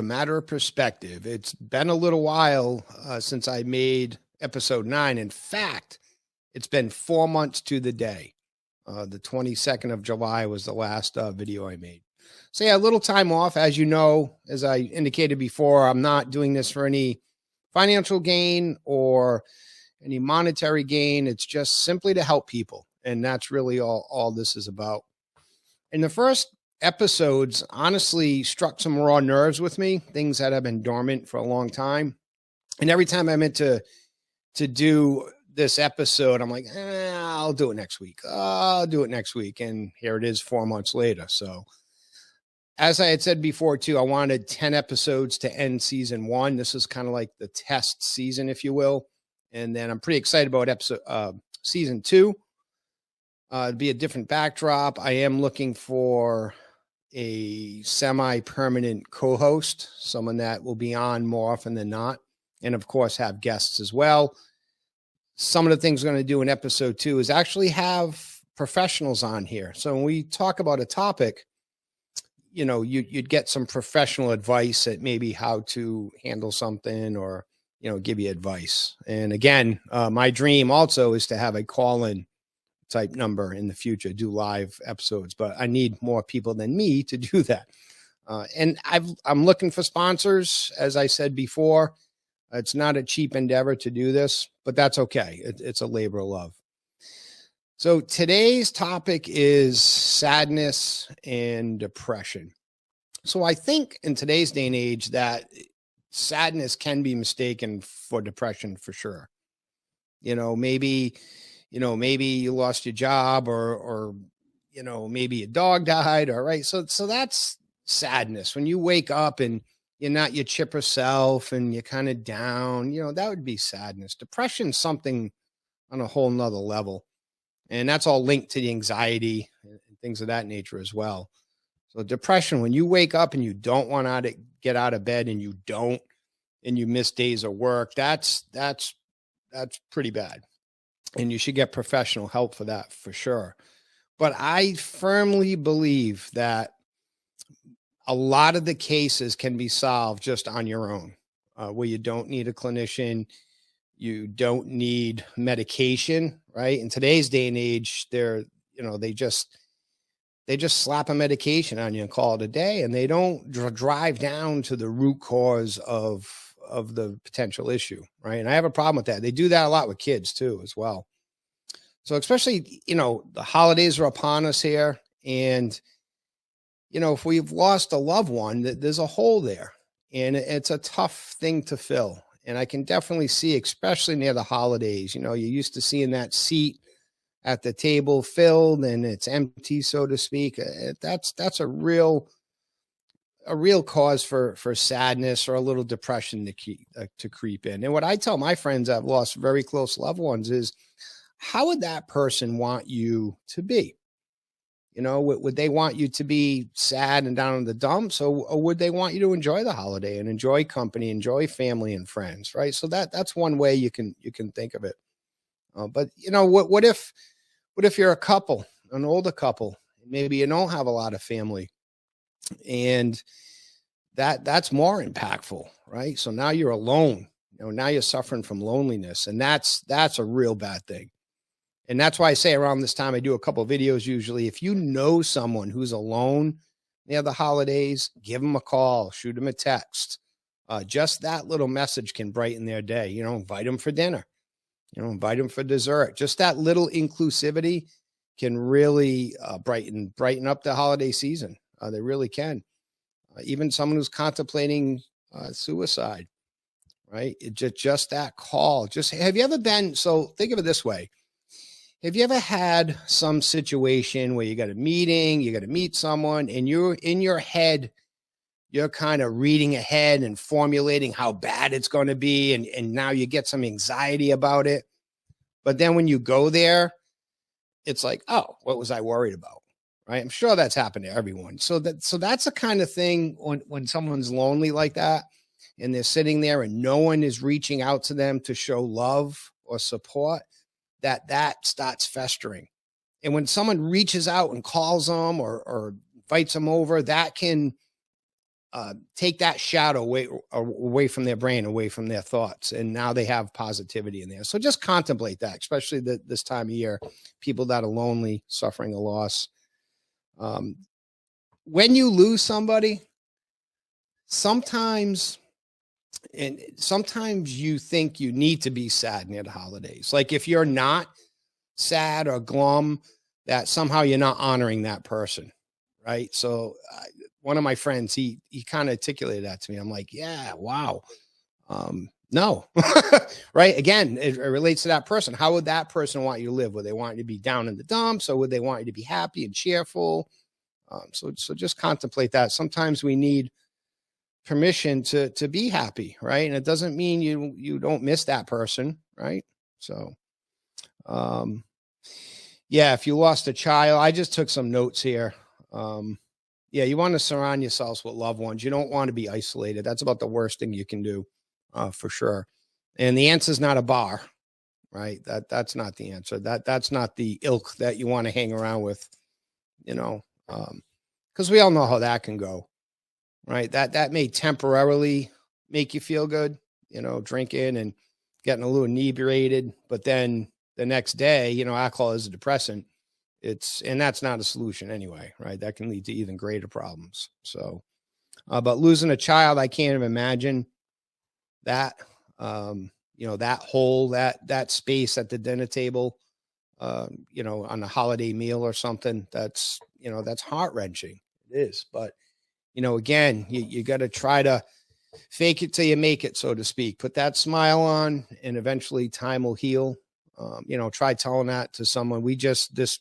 Matter of perspective. It's been a little while since I made episode 9. In fact, it's been 4 months to the day. The 22nd of July was the last video I made. So yeah, a little time off. As you know, as I indicated before, I'm not doing this for any financial gain or any monetary gain. It's just simply to help people. And that's really all this is about. In the first episodes, honestly, struck some raw nerves with me, things that have been dormant for a long time. And every time I meant to do this episode, I'm like, I'll do it next week. I'll do it next week. And here it is 4 months later. So as I had said before, too, I wanted 10 episodes to end season 1. This is kind of like the test season, if you will. And then I'm pretty excited about season 2. It'd be a different backdrop. I am looking for a semi-permanent co-host, someone that will be on more often than not, and of course have guests as well. Some of the things we're going to do in episode 2 is actually have professionals on here. So when we talk about a topic, you know, you'd get some professional advice at maybe how to handle something or, you know, give you advice. And again, my dream also is to have a call-in type number in the future, do live episodes, but I need more people than me to do that. And I'm looking for sponsors. As I said before, it's not a cheap endeavor to do this, but that's okay. It's a labor of love. So today's topic is sadness and depression. So I think in today's day and age that sadness can be mistaken for depression for sure. Maybe you lost your job or maybe a dog died. All right. So that's sadness. When you wake up and you're not your chipper self and you're kind of down, that would be sadness. Depression's something on a whole nother level. And that's all linked to the anxiety and things of that nature as well. So depression, when you wake up and you don't want to get out of bed and you miss days of work, that's pretty bad. And you should get professional help for that for sure. But I firmly believe that a lot of the cases can be solved just on your own, where you don't need a clinician. You don't need medication, right? In today's day and age, they just slap a medication on you and call it a day, and they don't drive down to the root cause of the potential issue, right? And I have a problem with that. They do that a lot with kids too, as well. So especially, the holidays are upon us here, and if we've lost a loved one, there's a hole there, and it's a tough thing to fill. And I can definitely see, especially near the holidays, you're used to seeing that seat at the table filled and it's empty, so to speak. That's a real cause for sadness or a little depression to creep in. And what I tell my friends that have lost very close loved ones is, how would that person want you to be? Would they want you to be sad and down in the dumps, or would they want you to enjoy the holiday and enjoy company, enjoy family and friends, right? So that's one way you can think of it. But what if you're a couple, an older couple, maybe you don't have a lot of family, and that's more impactful, right? So now you're alone. Now you're suffering from loneliness, and that's a real bad thing. And that's why I say around this time, I do a couple of videos usually. If you know someone who's alone near the holidays, give them a call, shoot them a text. Just that little message can brighten their day. Invite them for dinner, invite them for dessert. Just that little inclusivity can really brighten up the holiday season. They really can. Even someone who's contemplating suicide, right? Just that call. Have you ever been, so think of it this way. Have you ever had some situation where you got a meeting, you got to meet someone, and you're in your head, you're kind of reading ahead and formulating how bad it's going to be, and now you get some anxiety about it. But then when you go there, it's like, oh, what was I worried about? right? I'm sure that's happened to everyone. So that's the kind of thing when someone's lonely like that and they're sitting there and no one is reaching out to them to show love or support, that starts festering. And when someone reaches out and calls them or invites them over, that can take that shadow away from their brain, away from their thoughts. And now they have positivity in there. So just contemplate that, especially this time of year, people that are lonely, suffering a loss. When you lose somebody, sometimes you think you need to be sad near the holidays. Like if you're not sad or glum, that somehow you're not honoring that person, right? So one of my friends, he kind of articulated that to me. I'm like, yeah, wow. No, right? Again, it relates to that person. How would that person want you to live? Would they want you to be down in the dumps, or would they want you to be happy and cheerful? So just contemplate that. Sometimes we need permission to be happy, right? And it doesn't mean you don't miss that person, right? So, yeah, if you lost a child, I just took some notes here. Yeah, you want to surround yourselves with loved ones. You don't want to be isolated. That's about the worst thing you can do, for sure. And the answer is not a bar, right? That's not the answer. That's not the ilk that you want to hang around with, because we all know how that can go, right? That may temporarily make you feel good, drinking and getting a little inebriated, but then the next day, alcohol is a depressant. And that's not a solution anyway, right? That can lead to even greater problems. So, but losing a child, I can't even imagine that, that hole, that space at the dinner table, on a holiday meal or something. That's heart wrenching. It is. But, again, you got to try to fake it till you make it, so to speak. Put that smile on and eventually time will heal. Try telling that to someone. We just, this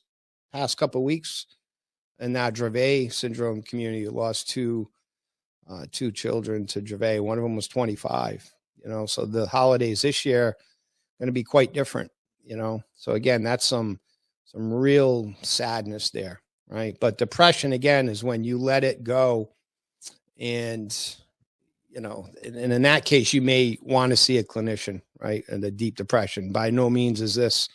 past couple of weeks in that Dravet syndrome community, lost two children to Dravet. One of them was 25, so the holidays this year are going to be quite different, so again, that's some real sadness there, right? But depression, again, is when you let it go. And, and in that case, you may want to see a clinician, right? And the deep depression, by no means is this,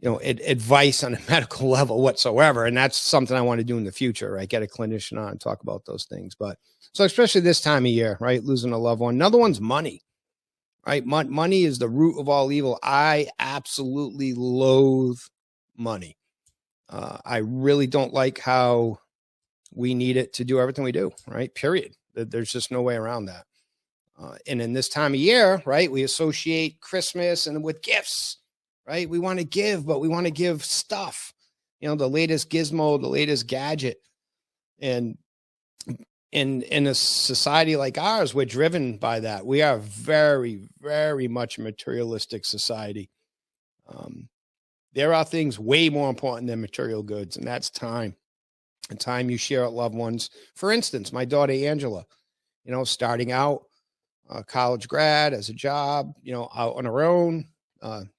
advice on a medical level whatsoever. And that's something I want to do in the future, right? Get a clinician on and talk about those things. But so especially this time of year, right? Losing a loved one. Another one's money, right? Money is the root of all evil. I absolutely loathe money. I really don't like how we need it to do everything we do, right? Period. There's just no way around that. And in this time of year, right, we associate Christmas and with gifts, right? We want to give, but we want to give stuff, the latest gizmo, the latest gadget. And in a society like ours, we're driven by that. We are very, very much a materialistic society. There are things way more important than material goods, and that's time. And time you share with loved ones. For instance, my daughter, Angela, starting out, college grad, as a job, out on her own.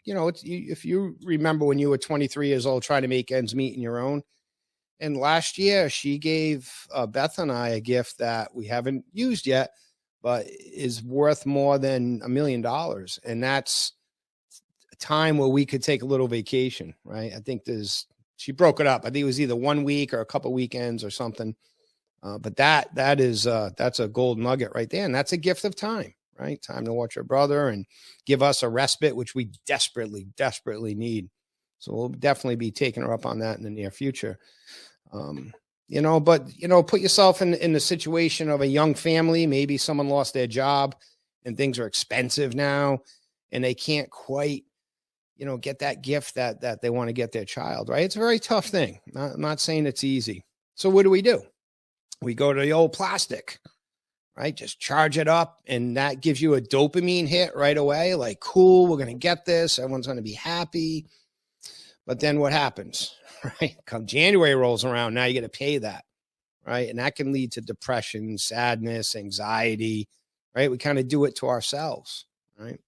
If you remember when you were 23 years old, trying to make ends meet in your own. And last year, she gave Beth and I a gift that we haven't used yet, but is worth more than $1 million. And that's a time where we could take a little vacation, right? I think she broke it up. I think it was either 1 week or a couple weekends or something. But that's a gold nugget right there. And that's a gift of time, right? Time to watch her brother and give us a respite, which we desperately, desperately need. So we'll definitely be taking her up on that in the near future. Put yourself in the situation of a young family. Maybe someone lost their job and things are expensive now and they can't quite, get that gift that they want to get their child, right? It's a very tough thing. I'm not saying it's easy. So what do? We go to the old plastic, right? Just charge it up. And that gives you a dopamine hit right away. Like, cool, we're going to get this. Everyone's going to be happy. But then what happens, right? Come January rolls around, now you got to pay that, right? And that can lead to depression, sadness, anxiety, right? We kind of do it to ourselves, right?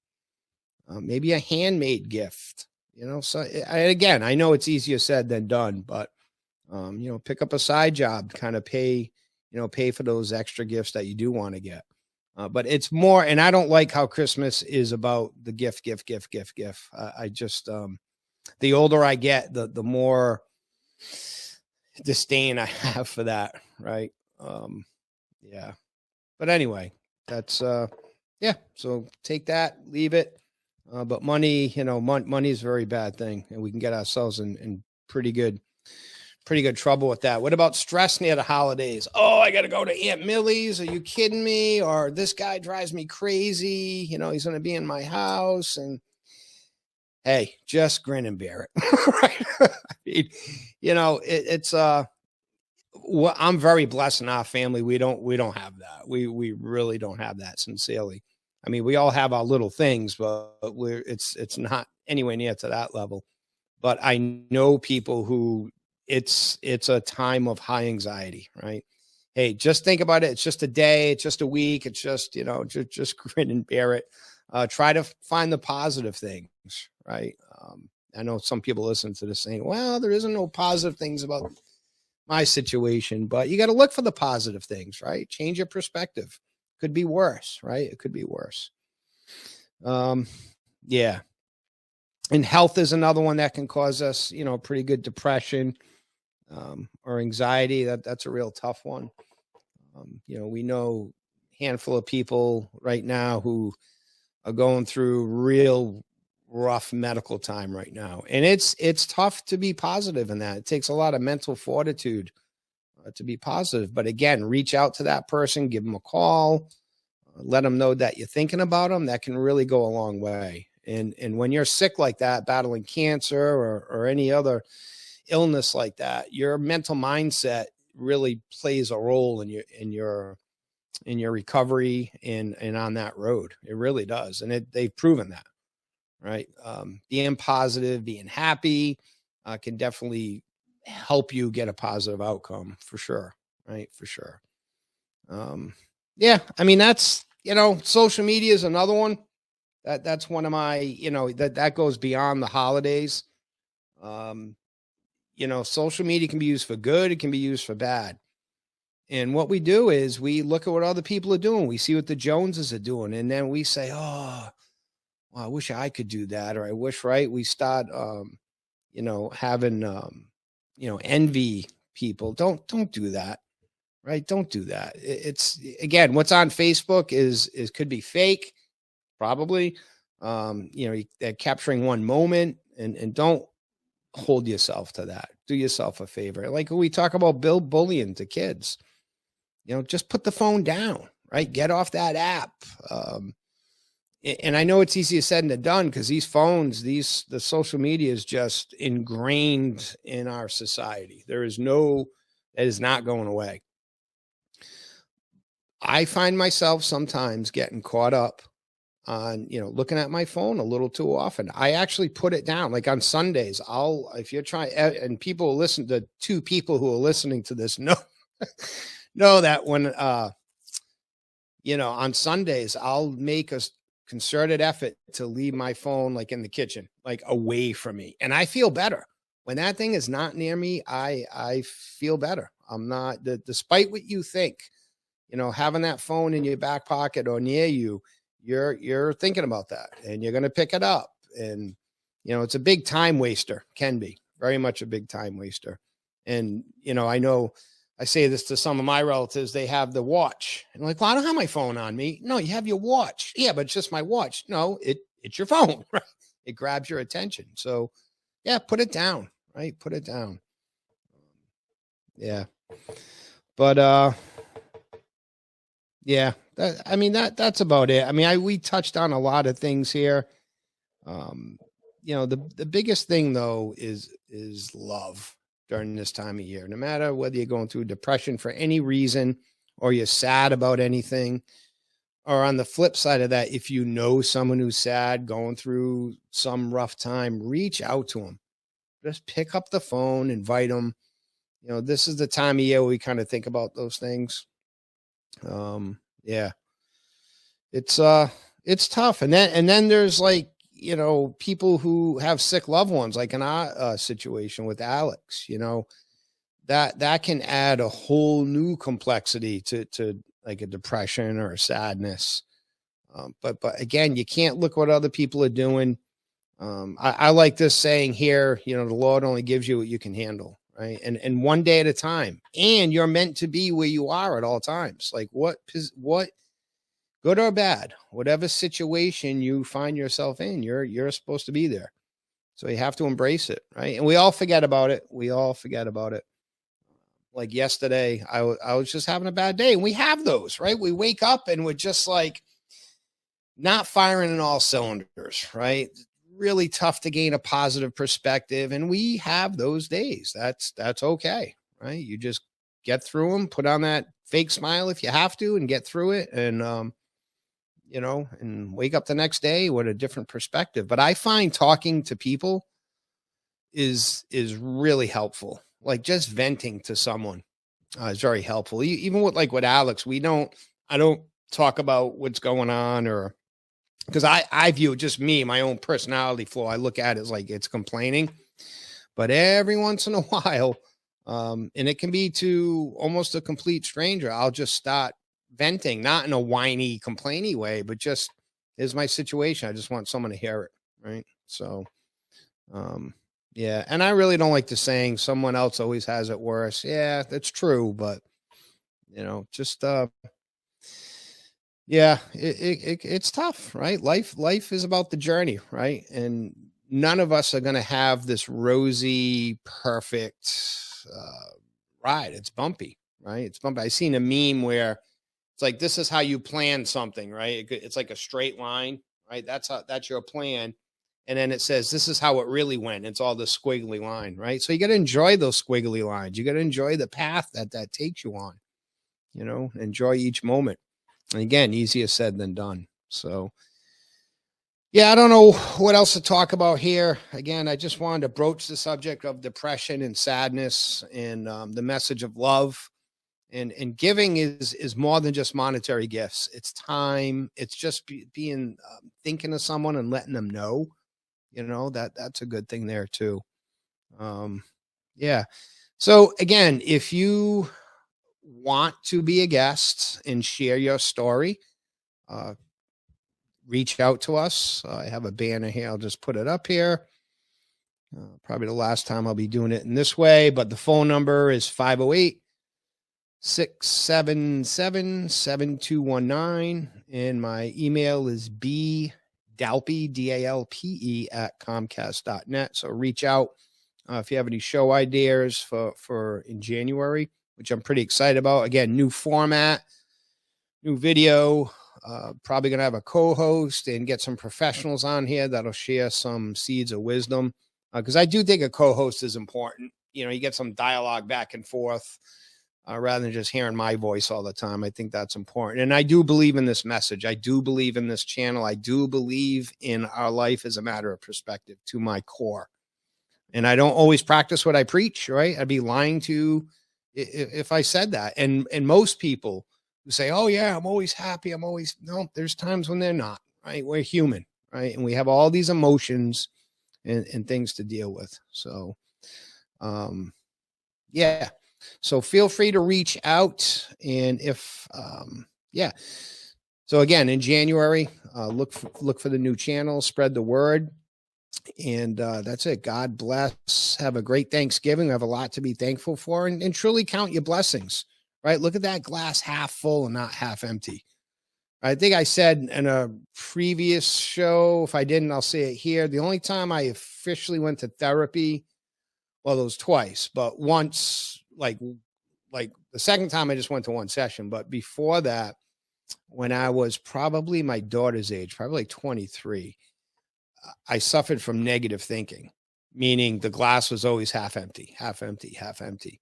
Maybe a handmade gift, So again, I know it's easier said than done, but Pick up a side job, kind of pay for those extra gifts that you do want to get. But it's more, and I don't like how Christmas is about the gift. I just, the older I get, the more disdain I have for that. Right. Yeah. But anyway, that's, yeah. So take that, leave it. But money, money is a very bad thing, and we can get ourselves in pretty good trouble with that. What about stress near the holidays? Oh, I got to go to Aunt Millie's. Are you kidding me? Or this guy drives me crazy. He's going to be in my house. And hey, just grin and bear it. Right? I mean, it's well, I'm very blessed in our family. We don't have that. We really don't have that, sincerely. I mean, we all have our little things, but it's not anywhere near to that level. But I know people who it's a time of high anxiety, right? Hey, just think about it. It's just a day. It's just a week. It's just, just grin and bear it. Try to find the positive things, right? I know some people listen to this saying, well, there isn't no positive things about my situation, but you got to look for the positive things, right? Change your perspective. Could be worse, right? It could be worse. Yeah. And health is another one that can cause us, pretty good depression, or anxiety. That's a real tough one. We know a handful of people right now who are going through real rough medical time right now. And it's tough to be positive in that. It takes a lot of mental fortitude to be positive. But again, reach out to that person, give them a call, let them know that you're thinking about them. That can really go a long way. And when you're sick like that, battling cancer or any other illness like that, your mental mindset really plays a role in your recovery and on that road. It really does. And they've proven that, right? Being positive, being happy, can definitely help you get a positive outcome, for sure. Right. For sure. Yeah. I mean, that's, social media is another one that's one of my, that goes beyond the holidays. Social media can be used for good. It can be used for bad. And what we do is we look at what other people are doing. We see what the Joneses are doing. And then we say, oh, well, I wish I could do that. Or I wish, right. We start, having, envy people. Don't do that. Right. Don't do that. It's again, what's on Facebook is could be fake. Probably, they're capturing one moment, and don't hold yourself to that. Do yourself a favor. Like we talk about bullying to kids, just put the phone down, right? Get off that app. And I know it's easier said than done because these phones, the social media is just ingrained in our society. That is not going away. I find myself sometimes getting caught up on, looking at my phone a little too often. I actually put it down. Like on Sundays, if you're trying, and people listen, the two people who are listening to this know that when, on Sundays, I'll make a concerted effort to leave my phone like in the kitchen, like away from me. And I feel better when that thing is not near me. I feel better. I'm not, despite what you think, having that phone in your back pocket or near you, you're thinking about that and you're going to pick it up. And, it's a big time waster, can be very much a big time waster. And, I know I say this to some of my relatives, they have the watch and like, well, I don't have my phone on me. No, you have your watch. Yeah, but it's just my watch. No, it's your phone, right? It grabs your attention. So yeah, put it down, right? Put it down. Yeah. But, yeah, that's about it. I mean, we touched on a lot of things here. The biggest thing though is love during this time of year. No matter whether you're going through depression for any reason or you're sad about anything, or on the flip side of that, if you know someone who's sad, going through some rough time, reach out to them. Just pick up the phone, invite them. This is the time of year where we kind of think about those things. Yeah, it's tough. And then there's like, people who have sick loved ones, like in our situation with Alex, that can add a whole new complexity to like a depression or a sadness. But again, you can't look what other people are doing. I like this saying here, you know, the Lord only gives you what you can handle, right? And one day at a time. And you're meant to be where you are at all times. Like what, good or bad, whatever situation you find yourself in, you're supposed to be there. So you have to embrace it, right? And we all forget about it. We all forget about it. Like yesterday, I was just having a bad day. And we have those, right? We wake up and we're just like not firing in all cylinders, right? Really tough to gain a positive perspective. And we have those days. That's okay, right? You just get through them, put on that fake smile if you have to, and get through it. And, you know, and wake up the next day with a different perspective. But I find talking to people is really helpful. Like just venting to someone is very helpful. Even with Alex, I don't talk about what's going on, or because I view it just me, my own personality flaw. I look at it as like it's complaining, but every once in a while, and it can be to almost a complete stranger, I'll just start venting, not in a whiny, complainy way, but just here's my situation. I just want someone to hear it. Right. So, yeah. And I really don't like the saying someone else always has it worse. Yeah, that's true. But, you know, just, yeah, it's tough, right? Life is about the journey, right? And none of us are going to have this rosy, perfect, ride. It's bumpy, right? It's bumpy. I seen a meme where it's like, this is how you plan something, right? It's like a straight line, right? That's your plan. And then it says, this is how it really went. It's all the squiggly line, right? So you got to enjoy those squiggly lines. You got to enjoy the path that takes you on, you know, enjoy each moment. And again, easier said than done. So, yeah, I don't know what else to talk about here. Again, I just wanted to broach the subject of depression and sadness, and the message of love. And giving is more than just monetary gifts. It's time. It's just being thinking of someone and letting them know, you know, that's a good thing there too. Yeah. So again, if you want to be a guest and share your story, reach out to us. I have a banner here. I'll just put it up here. Probably the last time I'll be doing it in this way, but the phone number is 508-677-7219. And my email is bdalpe, DALPE @comcast.net. So reach out if you have any show ideas for in January, which I'm pretty excited about. Again, new format, new video, probably going to have a co-host and get some professionals on here that'll share some seeds of wisdom. Because I do think a co-host is important. You know, you get some dialogue back and forth. Rather than just hearing my voice all the time. I think that's important. And I do believe in this message. I do believe in this channel. I do believe in our life as a matter of perspective to my core. And I don't always practice what I preach, right? I'd be lying to if I said that. And most people who say, oh yeah, I'm always happy. No, there's times when they're not, right? We're human, right? And we have all these emotions and things to deal with. So, yeah. So feel free to reach out. And if, yeah. So again, in January, look for the new channel, spread the word. And that's it. God bless. Have a great Thanksgiving. We have a lot to be thankful for, and truly count your blessings, right? Look at that glass half full and not half empty. I think I said in a previous show, if I didn't, I'll say it here. The only time I officially went to therapy, well, it was twice, but once, like the second time I just went to one session. But before that, when I was probably my daughter's age, probably like 23, I suffered from negative thinking, meaning the glass was always half empty, half empty, half empty.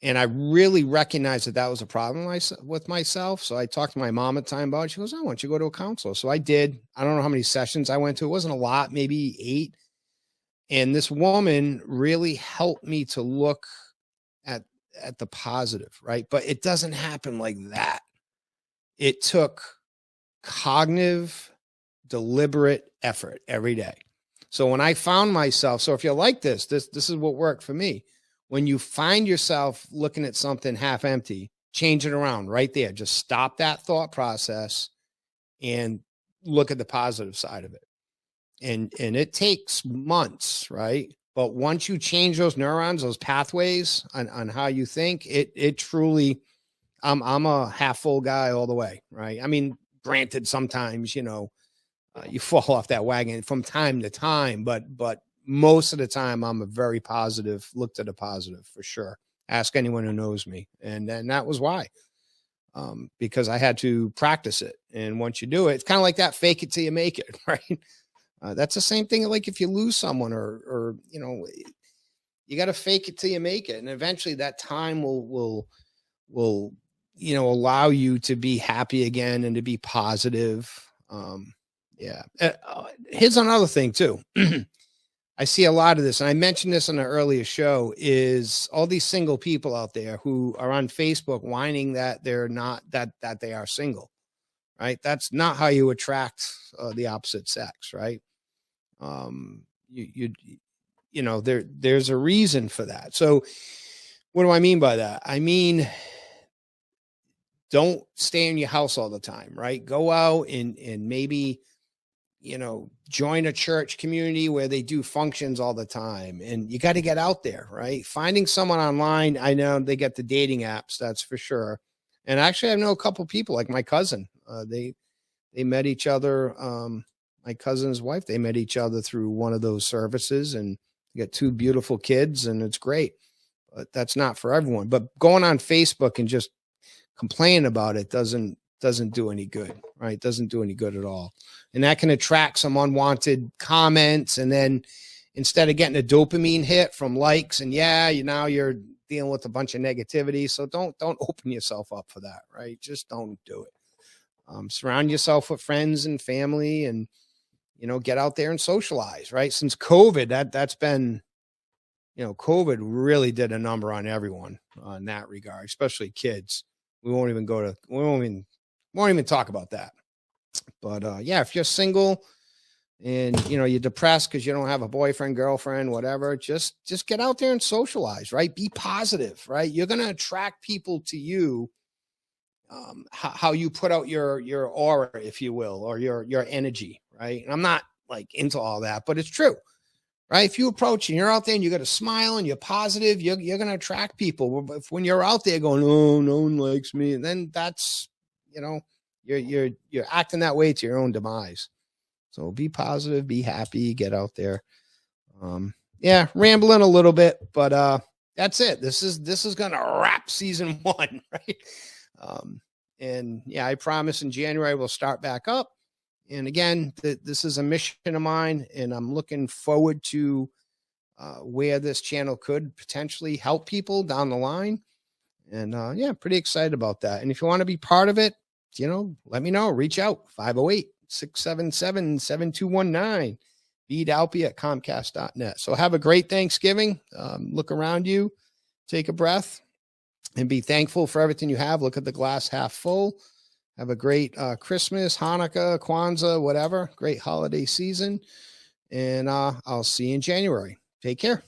And I really recognized that was a problem with myself. So I talked to my mom at the time about it. She goes, "I want you to go to a counselor." So I did. I don't know how many sessions I went to. It wasn't a lot, maybe 8. And this woman really helped me to look at the positive, right? But it doesn't happen like that. It took cognitive, deliberate effort every day. So when I found myself, so if you're like this is what worked for me. when you find yourself looking at something half empty, change it around right there. Just stop that thought process and look at the positive side of it. And it takes months, right? But once you change those neurons, those pathways on how you think, it truly, I'm a half full guy all the way, right? I mean, granted, sometimes, you fall off that wagon from time to time, but most of the time I'm a very positive, look to the positive for sure. Ask anyone who knows me. And that was why, because I had to practice it. And once you do it, it's kind of like that fake it till you make it, right? That's the same thing. Like if you lose someone or you got to fake it till you make it. And eventually that time will allow you to be happy again and to be positive. Here's another thing too. I see a lot of this, and I mentioned this in an earlier show, is all these single people out there who are on Facebook whining that they're not, that they are single, right? That's not how you attract the opposite sex, right? There's a reason for that. So what do I mean by that? I mean, don't stay in your house all the time, right? Go out and maybe, join a church community where they do functions all the time. And you got to get out there, right? Finding someone online. I know they get the dating apps, that's for sure. And actually I know a couple people like my cousin, they met each other. My cousin's wife, they met each other through one of those services and got 2 beautiful kids, and it's great. But that's not for everyone. But going on Facebook and just complaining about it doesn't do any good, right? Doesn't do any good at all. And that can attract some unwanted comments. And then instead of getting a dopamine hit from likes and now you're dealing with a bunch of negativity. So don't open yourself up for that, right? Just don't do it. Surround yourself with friends and family and, get out there and socialize, right? Since COVID, that's been, COVID really did a number on everyone in that regard, especially kids. We won't even talk about that. But if you're single and you're depressed because you don't have a boyfriend, girlfriend, whatever, just get out there and socialize, right? Be positive, right? You're going to attract people to you, how you put out your aura, if you will, or your energy, right? And I'm not like into all that, but it's true, right? If you approach and you're out there and you got a smile and you're positive, you're going to attract people. If when you're out there going, oh, no one likes me, then that's, you're acting that way to your own demise. So be positive, be happy, get out there. Rambling a little bit, but that's it. This is going to wrap season 1, right? I promise in January we'll start back up. And again, this is a mission of mine, and I'm looking forward to where this channel could potentially help people down the line. And pretty excited about that. And if you want to be part of it, let me know. Reach out, 508-677-7219. bdalpy@comcast.net. So have a great Thanksgiving. Look around you, take a breath, and be thankful for everything you have. Look at the glass half full. Have a great Christmas, Hanukkah, Kwanzaa, whatever. Great holiday season. And I'll see you in January. Take care.